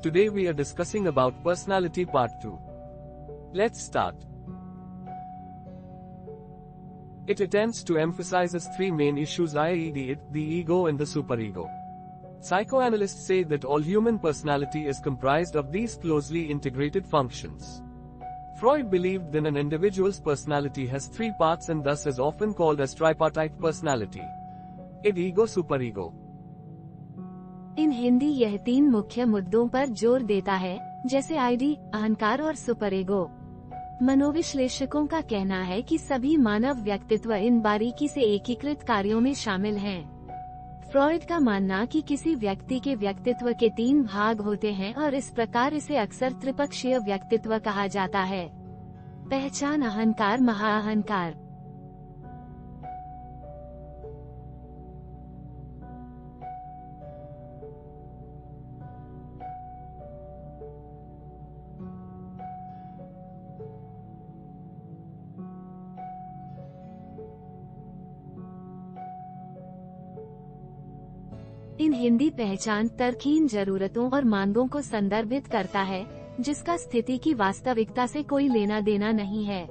Today we are discussing about personality part 2. Let's start. It attempts to emphasizes three main issues, i.e. the id, the ego and the superego. Psychoanalysts say that all human personality is comprised of these closely integrated functions. Freud believed that an individual's personality has three parts and thus is often called as tripartite personality. Id, ego, superego. इन हिंदी यह तीन मुख्य मुद्दों पर जोर देता है, जैसे ID, अहंकार और सुपरईगो। मनोविश्लेषकों का कहना है कि सभी मानव व्यक्तित्व इन बारीकी से एकीकृत कार्यों में शामिल हैं। फ्रॉइड का मानना कि किसी व्यक्ति के व्यक्तित्व के तीन भाग होते हैं और इस प्रकार इसे अक्सर त्रिपक्षीय व्यक्तित्व कहा जाता है। पहचान, अहंकार, महाअहंकार। इन हिंदी पहचान तर्कहीन जरूरतों और मांगों को संदर्भित करता है, जिसका स्थिति की वास्तविकता से कोई लेना देना नहीं है।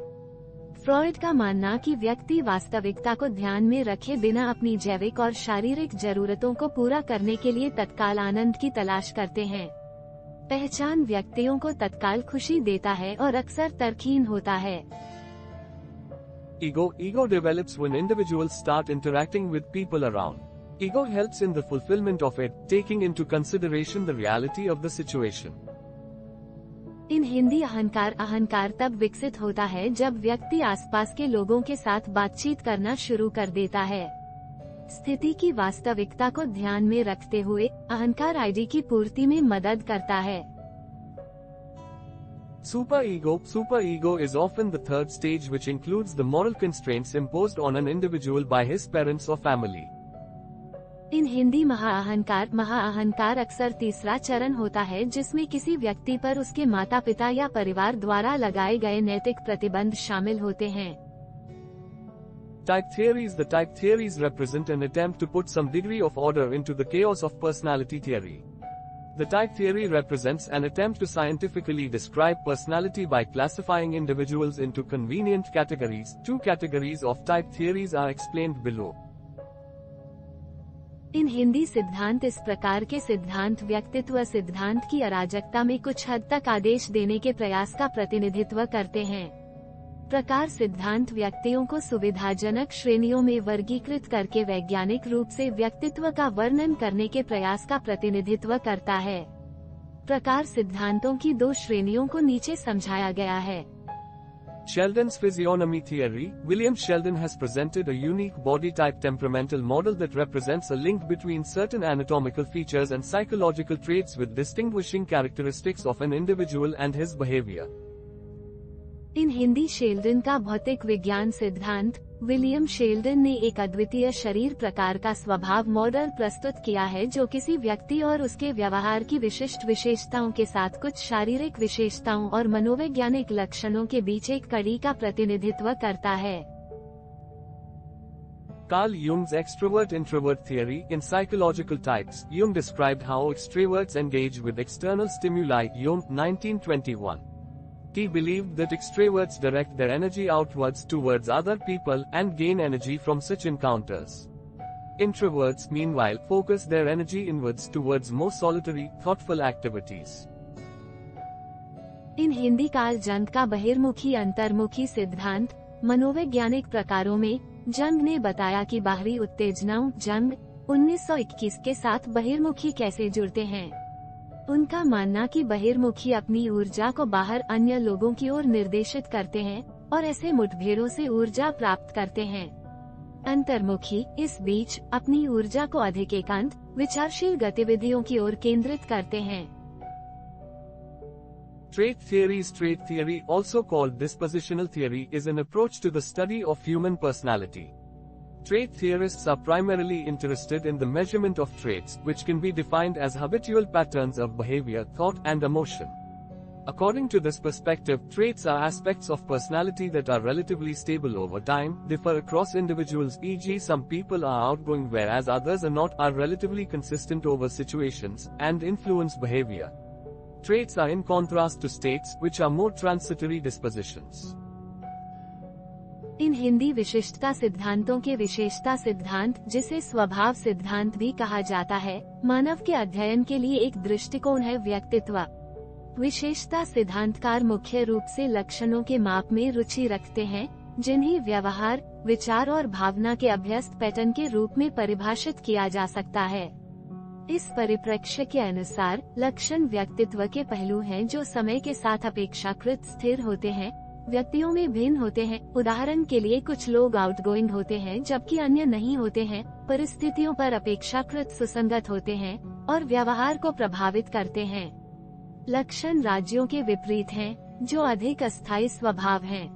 फ्रॉइड का मानना कि व्यक्ति वास्तविकता को ध्यान में रखे बिना अपनी जैविक और शारीरिक जरूरतों को पूरा करने के लिए तत्काल आनंद की तलाश करते हैं। पहचान व्यक्तियों को तत्काल खुशी देता है और अक्सर तर्कहीन होता है। Ego develops when individuals start interacting with people around. Ego helps in the fulfillment of it, taking into consideration the reality of the situation. इन हिंदी अहंकार तब विकसित होता है जब व्यक्ति आसपास के लोगों के साथ बातचीत करना शुरू कर देता है। स्थिति की वास्तविकता को ध्यान में रखते हुए अहंकार आईडी की पूर्ति में मदद करता है। Superego is often the third stage, which includes the moral constraints imposed on an individual by his parents or family. इन हिंदी महाअहंकार अक्सर तीसरा चरण होता है, जिसमें किसी व्यक्ति पर उसके माता पिता या परिवार द्वारा लगाए गए नैतिक प्रतिबंध शामिल होते हैं। Type theories. The type theories represent an attempt to put some degree of order into the chaos of personality theory. The type theory represents an attempt to scientifically describe personality by classifying individuals into convenient categories. Two categories of type theories are explained below. इन हिंदी सिद्धांत इस प्रकार के सिद्धांत व्यक्तित्व सिद्धांत की अराजकता में कुछ हद तक आदेश देने के प्रयास का प्रतिनिधित्व करते हैं। प्रकार सिद्धांत व्यक्तियों को सुविधाजनक श्रेणियों में वर्गीकृत करके वैज्ञानिक रूप से व्यक्तित्व का वर्णन करने के प्रयास का प्रतिनिधित्व करता है। प्रकार सिद्धांतों की दो श्रेणियों को नीचे समझाया गया है। Sheldon's physiognomy theory. William Sheldon has presented a unique body type temperamental model that represents a link between certain anatomical features and psychological traits with distinguishing characteristics of an individual and his behavior. In Hindi Sheldon का भौतिक विज्ञान सिद्धांत। William Sheldon ने एक अद्वितीय शरीर प्रकार का स्वभाव मॉडल प्रस्तुत किया है, जो किसी व्यक्ति और उसके व्यवहार की विशिष्ट विशेषताओं के साथ कुछ शारीरिक विशेषताओं और मनोवैज्ञानिक लक्षणों के बीच एक कड़ी का प्रतिनिधित्व करता है। Carl Jung's extrovert-introvert theory. In psychological types, Jung described how extroverts engage with external stimuli. Jung, 1921. He believed that extroverts direct their energy outwards towards other people and gain energy from such encounters. Introverts, meanwhile, focus their energy inwards towards more solitary, thoughtful activities. In Hindi Karl जंग का बहिर्मुखी अंतर्मुखी सिद्धांत। मनोवैज्ञानिक प्रकारों में जंग ने बताया कि बाहरी उत्तेजनाओं जंग 1921 के साथ बहिर्मुखी कैसे जुड़ते हैं। उनका मानना कि बहिर्मुखी अपनी ऊर्जा को बाहर अन्य लोगों की ओर निर्देशित करते हैं और ऐसे मुठभेड़ों से ऊर्जा प्राप्त करते हैं। अंतर्मुखी इस बीच अपनी ऊर्जा को अधिक एकांत विचारशील गतिविधियों की ओर केंद्रित करते हैं। Trait theories. Trait theory, also called dispositional theory, is an approach to the study of human personality. Trait theorists are primarily interested in the measurement of traits, which can be defined as habitual patterns of behavior, thought, and emotion. According to this perspective, traits are aspects of personality that are relatively stable over time, differ across individuals, e.g. some people are outgoing whereas others are not, are relatively consistent over situations, and influence behavior. Traits are in contrast to states, which are more transitory dispositions. इन हिंदी विशिष्टता सिद्धांतों के विशेषता सिद्धांत, जिसे स्वभाव सिद्धांत भी कहा जाता है, मानव के अध्ययन के लिए एक दृष्टिकोण है। व्यक्तित्व विशेषता सिद्धांतकार मुख्य रूप से लक्षणों के माप में रुचि रखते हैं, जिन्हें व्यवहार, विचार और भावना के अभ्यस्त पैटर्न के रूप में परिभाषित किया जा सकता है। इस परिप्रेक्ष्य के अनुसार लक्षण व्यक्तित्व के पहलू हैं जो समय के साथ अपेक्षाकृत स्थिर होते हैं, व्यक्तियों में भिन्न होते हैं। उदाहरण के लिए कुछ लोग आउटगोइंग होते हैं जबकि अन्य नहीं होते हैं, परिस्थितियों पर अपेक्षाकृत सुसंगत होते हैं और व्यवहार को प्रभावित करते हैं। लक्षण राज्यों के विपरीत हैं, जो अधिक अस्थायी स्वभाव हैं।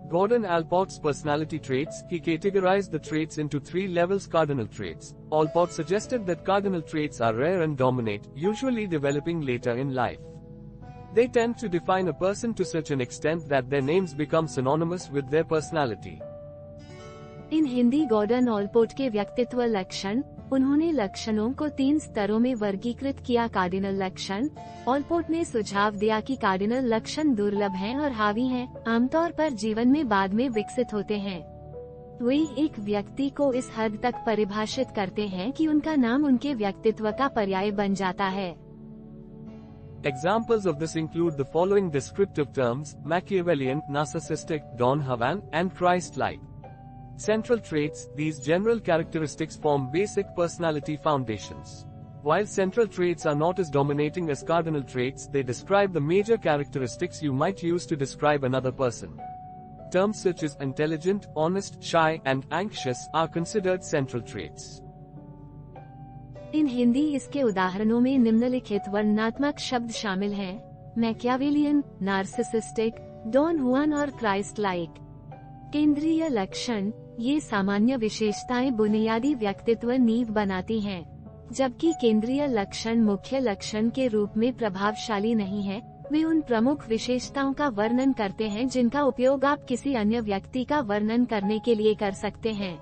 Gordon Allport's personality traits, he categorized the traits into 3 levels. Cardinal traits. Allport suggested that cardinal traits are rare and dominate, usually developing later in life. They tend to define a person to such an extent that their names become synonymous with their personality. In Hindi Gordon Allport के व्यक्तित्व लक्षण, उन्होंने लक्षणों को 3 स्तरों में वर्गीकृत किया। कार्डिनल लक्षण, ऑलपोर्ट ने सुझाव दिया कि कार्डिनल लक्षण दुर्लभ हैं और हावी हैं, आमतौर पर जीवन में बाद में विकसित होते हैं। वे एक व्यक्ति को इस हद तक परिभाषित करते हैं कि उनका नाम उनके व्यक्तित्व का पर्याय बन जाता है। Examples of this include the following descriptive terms: Machiavellian, narcissistic, Don Juan, and Christ-like. Central traits, these general characteristics form basic personality foundations. While central traits are not as dominating as cardinal traits, they describe the major characteristics you might use to describe another person. Terms such as intelligent, honest, shy, and anxious are considered central traits. इन हिंदी इसके उदाहरणों में निम्नलिखित वर्णनात्मक शब्द शामिल हैं: Machiavellian, narcissistic, don जुआन और क्राइस्ट लाइक। केंद्रीय लक्षण, ये सामान्य विशेषताएं बुनियादी व्यक्तित्व नींव बनाती हैं, जबकि केंद्रीय लक्षण मुख्य लक्षण के रूप में प्रभावशाली नहीं है। वे उन प्रमुख विशेषताओं का वर्णन करते हैं जिनका उपयोग आप किसी अन्य व्यक्ति का वर्णन करने के लिए कर सकते हैं।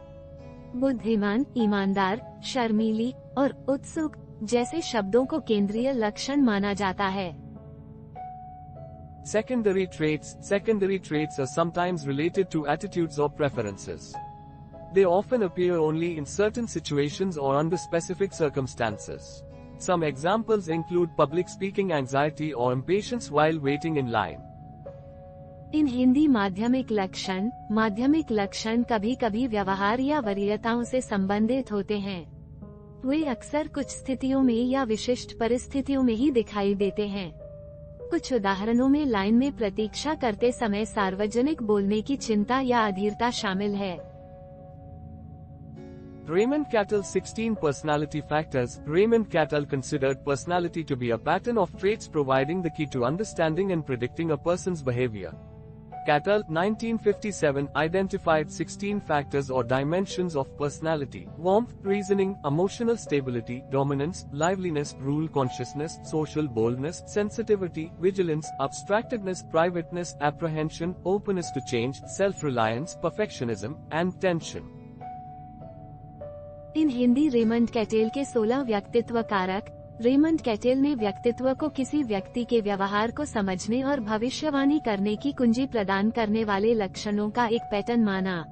बुद्धिमान, ईमानदार, शर्मीली और उत्सुक जैसे शब्दों को केंद्रीय लक्षण माना जाता है। Secondary traits. Secondary traits are sometimes related to attitudes or preferences. They often appear only in certain situations or under specific circumstances. Some examples include public speaking anxiety or impatience while waiting in line. इन हिंदी माध्यमिक लक्षण कभी कभी व्यवहार या वरीयताओं से संबंधित होते हैं। वे अक्सर कुछ स्थितियों में या विशिष्ट परिस्थितियों में ही दिखाई देते हैं। कुछ उदाहरणों में लाइन में प्रतीक्षा करते समय सार्वजनिक बोलने की चिंता या अधीरता शामिल है। Raymond Cattell 16 Personality Factors. Raymond Cattell considered personality to be a pattern of traits providing the key to understanding and predicting a person's behavior. Cattell, 1957, identified 16 factors or dimensions of personality: warmth, reasoning, emotional stability, dominance, liveliness, rule consciousness, social boldness, sensitivity, vigilance, abstractedness, privateness, apprehension, openness to change, self-reliance, perfectionism, and tension. In Hindi Raymond cattail के 16 व्यक्तित्व कारक। Raymond cattail ने व्यक्तित्व को किसी व्यक्ति के व्यवहार को समझने और भविष्यवाणी करने की कुंजी प्रदान करने वाले लक्षणों का एक पैटर्न माना।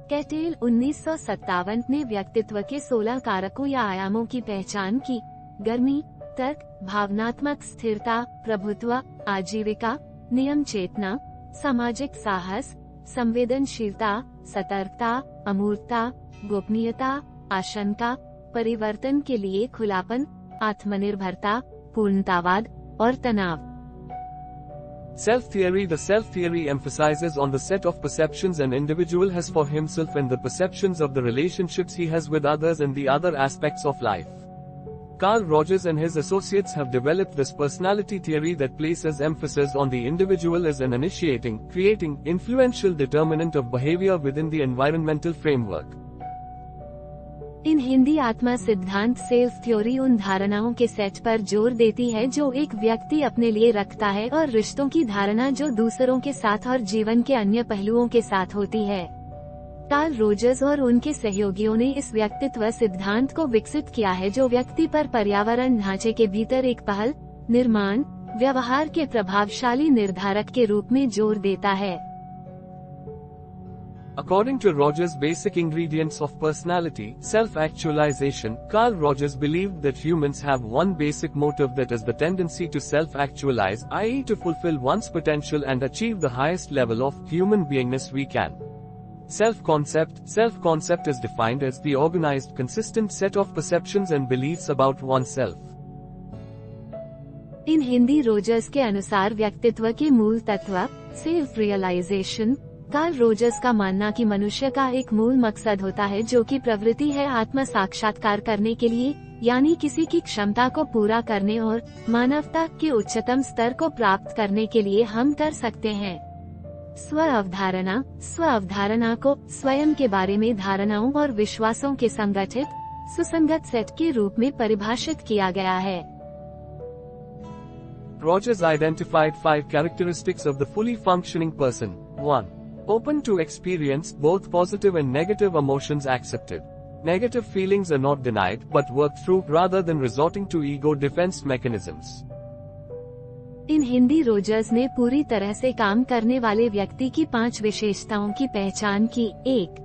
कैटेल 1957 ने व्यक्तित्व के 16 कारकों या आयामों की पहचान की: गर्मी, तर्क, भावनात्मक स्थिरता, प्रभुत्व, आजीविका, नियम चेतना, सामाजिक साहस, संवेदनशीलता, सतर्कता, अमूर्तता, गोपनीयता, आशंका, परिवर्तन के लिए खुलापन, आत्मनिर्भरता, पूर्णतावाद और तनाव। Self-theory. The self-theory emphasizes on the set of perceptions an individual has for himself and the perceptions of the relationships he has with others and the other aspects of life. Carl Rogers and his associates have developed this personality theory that places emphasis on the individual as an initiating, creating, influential determinant of behavior within the environmental framework. इन हिंदी आत्मा सिद्धांत self theory उन धारणाओं के set पर जोर देती है जो एक व्यक्ति अपने लिए रखता है और रिश्तों की धारणा जो दूसरों के साथ और जीवन के अन्य पहलुओं के साथ होती है। कार्ल रोजर्स और उनके सहयोगियों ने इस व्यक्तित्व सिद्धांत को विकसित किया है जो व्यक्ति पर पर्यावरण ढांचे के भीतर एक पहल, निर्माण, व्यवहार के प्रभावशाली निर्धारक के रूप में जोर देता है। According to Rogers' basic ingredients of personality, self-actualization, Carl Rogers believed that humans have one basic motive, that is the tendency to self-actualize, i.e. to fulfill one's potential and achieve the highest level of human beingness we can. Self-concept is defined as the organized, consistent set of perceptions and beliefs about oneself. In Hindi Rogers के अनुसार व्यक्तित्व के मूल तत्व self realisation. Carl Rogers का मानना कि मनुष्य का एक मूल मकसद होता है जो कि प्रवृत्ति है आत्म साक्षात्कार करने के लिए, यानी किसी की क्षमता को पूरा करने और मानवता के उच्चतम स्तर को प्राप्त करने के लिए हम कर सकते हैं। स्व अवधारणा को स्वयं के बारे में धारणाओं और विश्वासों के संगठित सुसंगत सेट के रूप में परिभाषित किया गया है। Rogers identified 5 characteristics of the fully functioning person. 1. Open to experience, both positive and negative emotions accepted. Negative feelings are not denied, but worked through, rather than resorting to ego defense mechanisms. In Hindi Rogers ने पूरी तरह से काम करने वाले व्यक्ति की 5 विशेषताओं की पहचान की। 1.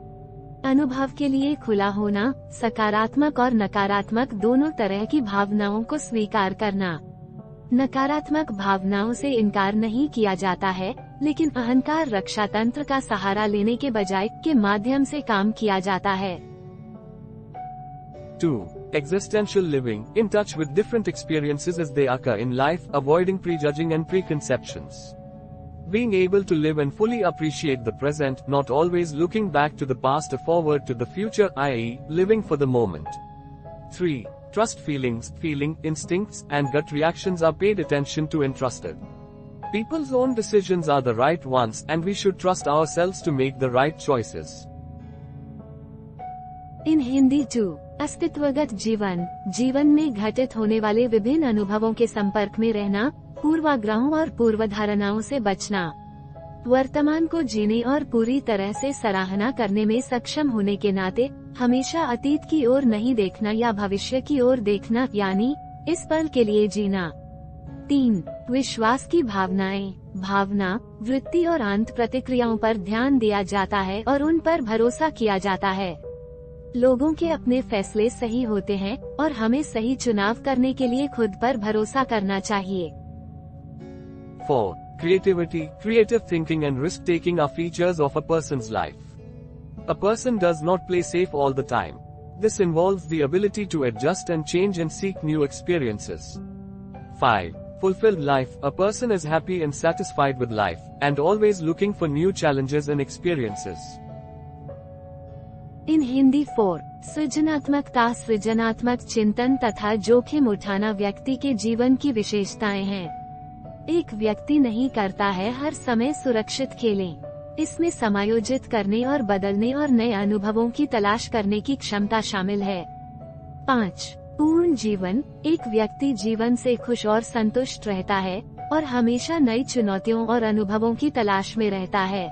अनुभव के लिए खुला होना, सकारात्मक और नकारात्मक दोनों तरह की भावनाओं को स्वीकार करना। नकारात्मक भावनाओं से इनकार नहीं किया जाता है, लेकिन अहंकार रक्षा तंत्र का सहारा लेने के बजाय के माध्यम से काम किया जाता है। 2. Existential living, in touch with different experiences as they occur in life, avoiding prejudging and preconceptions. Being able to live and fully appreciate the present, not always looking back to the past or forward to the future, i.e., living for the moment. 3. Trust feelings, instincts, and gut reactions are paid attention to and trusted. People's own decisions are the right ones, and we should trust ourselves to make the right choices. इन हिंदी 2. अस्तित्वगत जीवन में घटित होने वाले विभिन्न अनुभवों के संपर्क में रहना, पूर्वाग्रहों और पूर्वधारणाओं से बचना, वर्तमान को जीने और पूरी तरह से सराहना करने में सक्षम होने के नाते हमेशा अतीत की ओर नहीं देखना या भविष्य की ओर देखना, यानी इस पल के लिए जीना। 3. विश्वास की भावना, वृत्ति और अंत प्रतिक्रियाओं पर ध्यान दिया जाता है और उन पर भरोसा किया जाता है। लोगों के अपने फैसले सही होते हैं और हमें सही चुनाव करने के लिए खुद पर भरोसा करना चाहिए। 4. Creativity, creative thinking and risk-taking are features of a person's life. A person does not play safe all the time. This involves the ability to adjust and change and seek new experiences. 5. Fulfilled life, a person is happy and satisfied with life, and always looking for new challenges and experiences. इन हिंदी 4. सृजनात्मक चिंतन तथा जोखिम उठाना व्यक्ति के जीवन की विशेषताएं हैं। एक व्यक्ति नहीं करता है हर समय सुरक्षित खेलें। इसमें समायोजित करने और बदलने और नए अनुभवों की तलाश करने की क्षमता शामिल है। 5. पूर्ण जीवन, एक व्यक्ति जीवन से खुश और संतुष्ट रहता है और हमेशा नई चुनौतियों और अनुभवों की तलाश में रहता है।